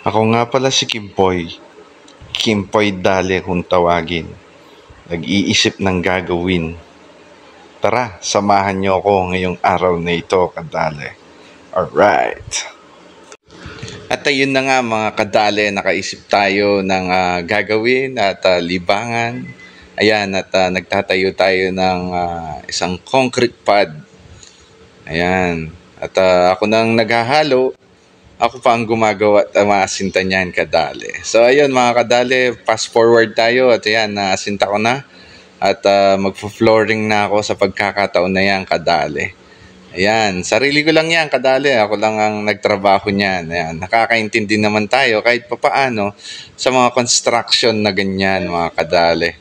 Ako nga pala si Kimpoy. Kimpoy Dale kung tawagin. Nag-iisip ng gagawin. Tara, samahan niyo ako ngayong araw na ito, kadale. Alright. At ayun na nga mga kadale, nakaisip tayo ng gagawin at libangan. Ayan, at nagtatayo tayo ng isang concrete pad. Ayan. At ako nang naghahalo. Ako pa ang gumagawa at maasinta niyan, kadali. So ayun mga kadali, fast forward tayo at ayan, naasinta ko na. At magpo-flooring na ako sa pagkakataon na yan, kadali. Ayan, sarili ko lang yan, kadali. Ako lang ang nagtrabaho niyan. Ayan, nakakaintindi naman tayo kahit papaano sa mga construction na ganyan, mga kadali.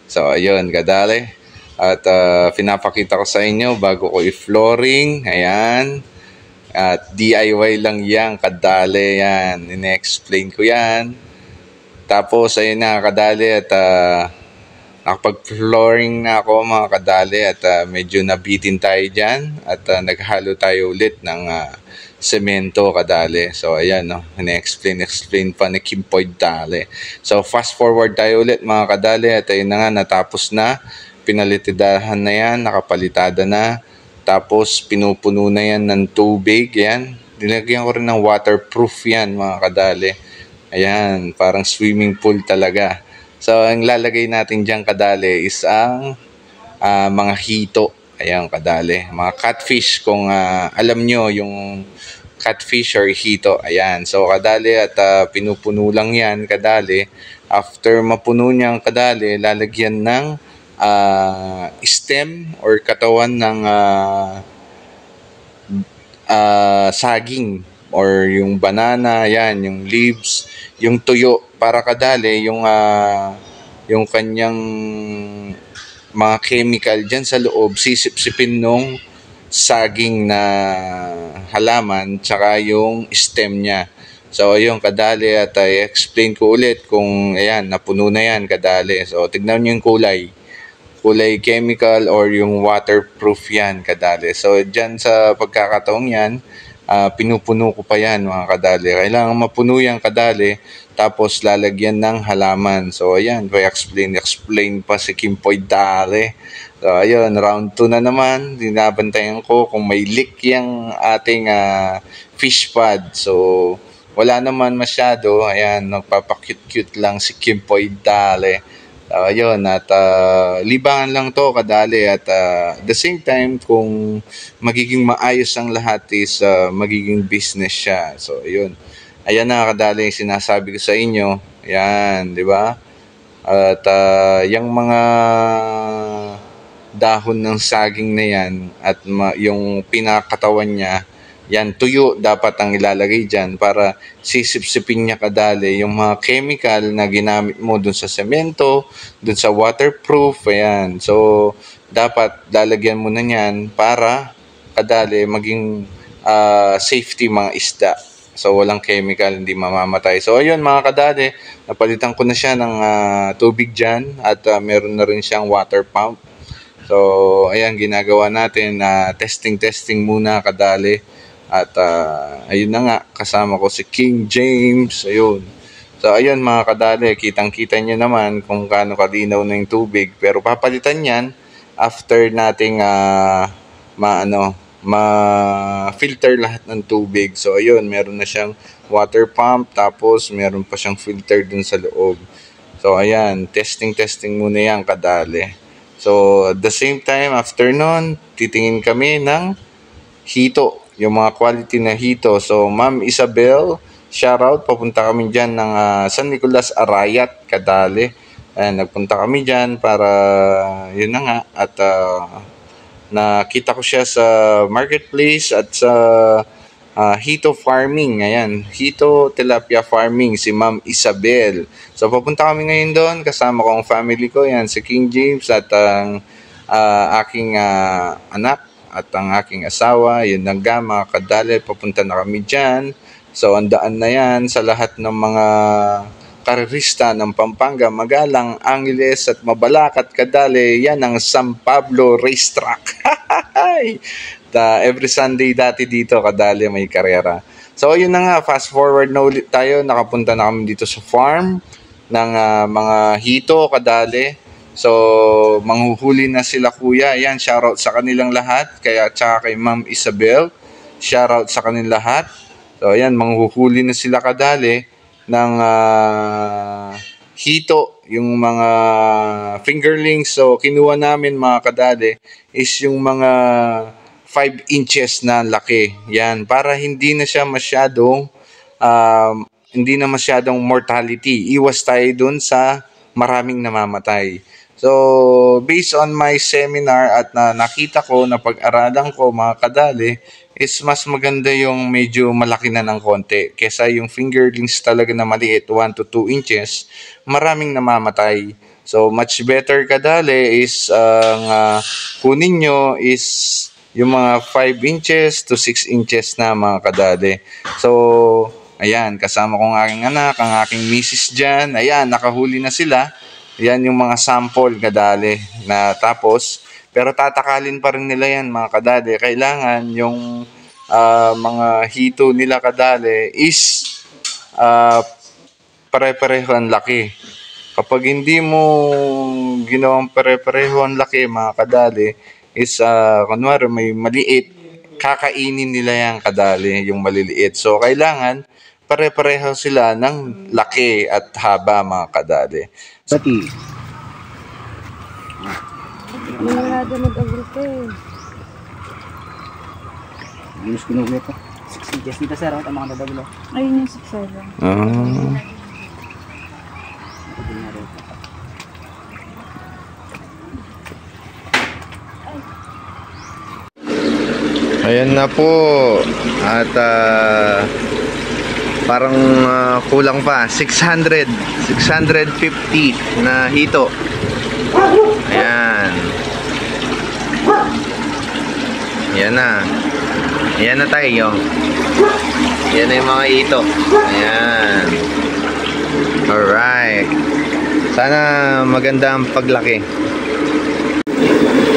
So ayun, kadali. At pinapakita ko sa inyo bago ko i-flooring. Ayan. At DIY lang yan, kadali yan. Ine-explain ko yan. Tapos, ayun na, kadali. At nakapag-flooring na ako, mga kadali. At medyo nabitin tayo dyan. At naghalo tayo ulit ng semento, kadali. So, ayan, no. Ine-explain pa ni Kimpoy Dale. So, fast forward tayo ulit, mga kadali. At ayun na nga, natapos na. Pinalitidahan na yan, nakapalitada na. Tapos, pinupuno na yan ng tubig. Yan. Nilagyan ko rin ng waterproof yan, mga kadali. Ayan, parang swimming pool talaga. So, ang lalagay natin dyan, kadali, is ang mga hito. Ayan, kadali. Mga catfish, kung alam nyo yung catfish or hito. Ayan. So, kadali, at pinupuno lang yan, kadali. After mapuno niyang, kadali, lalagyan ng stem or katawan ng saging or yung banana, yan, yung leaves, yung tuyo para kadali yung kanyang mga chemical dyan sa loob, sisip-sipin nung saging na halaman tsaka yung stem niya. So ayun, kadali, at i-explain ko ulit kung ayan, napuno na yan, kadali. So tignan nyo yung kulay chemical or yung waterproof yan, kadali. So, dyan sa pagkakataong yan, pinupuno ko pa yan, mga kadali. Kailangan mapuno yan, kadali, tapos lalagyan ng halaman. So, ayan, explain pa si Kimpoy Dale. So, ayun, round 2 na naman. Dinabantayan ko kung may leak yung ating fish pad. So, wala naman masyado. Ayan, nagpapakute-cute lang si Kimpoy Dale. Yun, at libangan lang to, kadali, at the same time, kung magiging maayos ang lahat is magiging business siya. So yun, ayan na, kadali, sinasabi ko sa inyo. Ayan, di ba? At yung mga dahon ng saging na yan at yung pinakatawan niya, yan, tuyo dapat ang ilalagay dyan para sisip-sipin niya, kadali, yung mga chemical na ginamit mo dun sa semento, dun sa waterproof, ayan. So, dapat lalagyan mo na yan para, kadali, maging safety mga isda. So, walang chemical, hindi mamamatay. So, ayun mga kadali, napalitan ko na siya ng tubig dyan at meron na rin siyang water pump. So, ayan, ginagawa natin, testing muna, kadali. At ayun na nga, kasama ko si King James. Ayun. So ayun mga kadali, kitang-kita nyo naman kung gaano kalinaw na yung tubig. Pero papalitan yan after nating ma-filter lahat ng tubig. So ayun, meron na siyang water pump, tapos meron pa siyang filter dun sa loob. So ayan, testing muna yan, kadali. So at the same time, after nun, titingin kami ng hito, yung mga quality na hito. So, Ma'am Isabel, shoutout, papunta kami dyan ng San Nicolas Arayat, kadali. Ayan, nagpunta kami dyan para, yun na nga, at nakita ko siya sa marketplace at sa hito farming. Ayan, hito tilapia farming, si Ma'am Isabel. So, papunta kami ngayon doon, kasama ko ang family ko, yan, si King James at ang aking anak at ang aking asawa. Yun lang nga, mga kadali, papunta na kami dyan. So, ang daan na yan sa lahat ng mga karerista ng Pampanga, Magalang, Angeles at Mabalacat, kadali. Yan ang San Pablo Racetrack. Every Sunday dati dito, kadali, may karera. So, yun na nga, fast forward na ulit tayo. Nakapunta na kami dito sa farm ng mga hito, kadali. So, manghuhuli na sila kuya. Ayan, shoutout sa kanilang lahat. Kaya, tsaka kay Ma'am Isabel. Shoutout sa kanilang lahat. So, ayan, manghuhuli na sila kadali ng hito, yung mga fingerlings. So, kinuha namin mga kadali is yung mga 5 inches na laki. Yan, para hindi na siya masyadong hindi na masyadong mortality. Iwas tayo dun sa maraming namamatay. So, based on my seminar at nakita ko, na pag-aralan ko mga kadali, is mas maganda yung medyo malaki na ng konti. Kesa yung fingerlings talaga na maliit, 1 to 2 inches, maraming namamatay. So, much better kadali is kunin nyo is yung mga 5 inches to 6 inches na mga kadali. So, ayan, kasama ko ang aking anak, ang aking misis dyan. Ayan, nakahuli na sila. Ayan yung mga sample kadali na tapos. Pero tatakalin pa rin nila yan mga kadali. Kailangan yung mga hito nila kadali is pare-pareho ang laki. Kapag hindi mo ginawang pare-pareho ang laki mga kadali, is kunwari may maliit, kakainin nila yung kadali, yung maliliit. So, kailangan pare-pareho sila ng laki at haba mga kadali. Pati. Nangarada nag-agrito eh. Minus kinuwi ito. 6 inches dito sir, ang mga dadablo. Ayun yung 6'7". Ayan na po. At parang kulang pa. 650 na hito. Ayan. Ayan na. Ayan na tayo. Ayan na yung mga hito. Ayan. Alright. Sana maganda ang paglaki.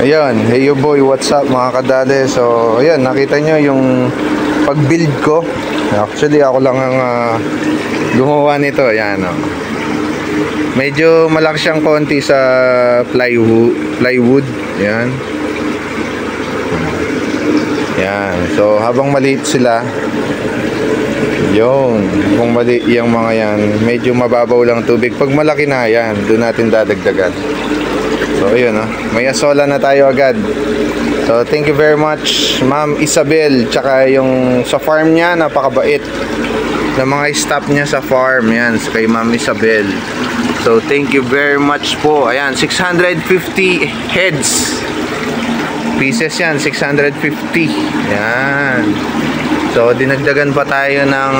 Ayun, hey you boy, what's up mga kadali? So, ayun, nakita nyo yung pag-build ko. Actually, ako lang ang gumawa nito. Ayan, oh. Medyo malaki siyang konti sa plywood. Ayan. Ayan. So, habang maliit sila, yun, kung maliit yung mga yan, medyo mababaw lang tubig. Pag malaki na yan, doon natin dadagdagan. So, ayun, may asola na tayo agad. So, thank you very much, Ma'am Isabel. Tsaka yung sa farm niya, napakabait. Na mga staff niya sa farm, yan, kay Ma'am Isabel. So, thank you very much po. Ayan, 650 heads. Pieces yan, 650. Yan. So, dinagdagan pa tayo ng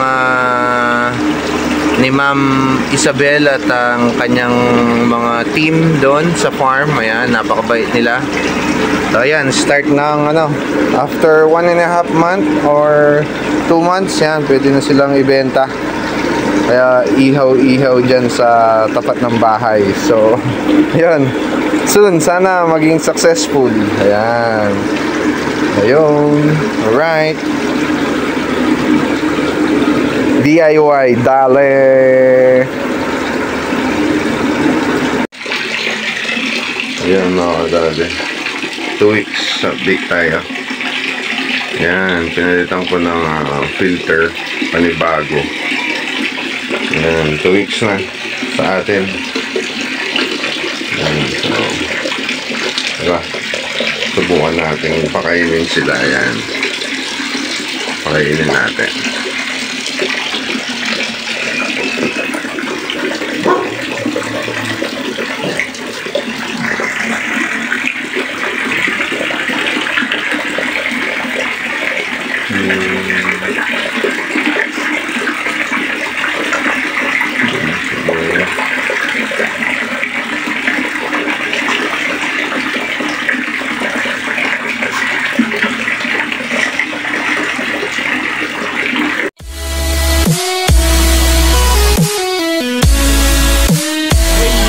ni Ma'am Isabel at ang kanyang mga team doon sa farm. Ayan, napakabait nila. So, ayan, start ng after 1.5 month or 2 months, yan, pwede na silang ibenta. Kaya ihaw-ihaw dyan sa tapat ng bahay. So, ayan, soon, sana maging successful. Ayan. Ayun. Alright. DIY, dale. Ayan mga kadali. 2 weeks update tayo. Ayan, pinalitan ko ng filter panibago. Ayan, 2 weeks na sa atin. Ayan, so diba, subukan natin pakainin sila. Ayan, pakainin natin.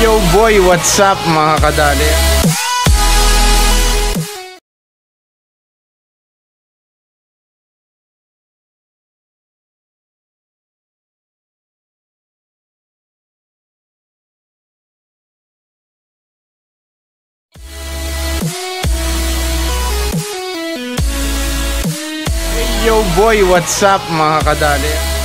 Yo boy, what's up mga kadali? Yo boy, what's up mga kadali?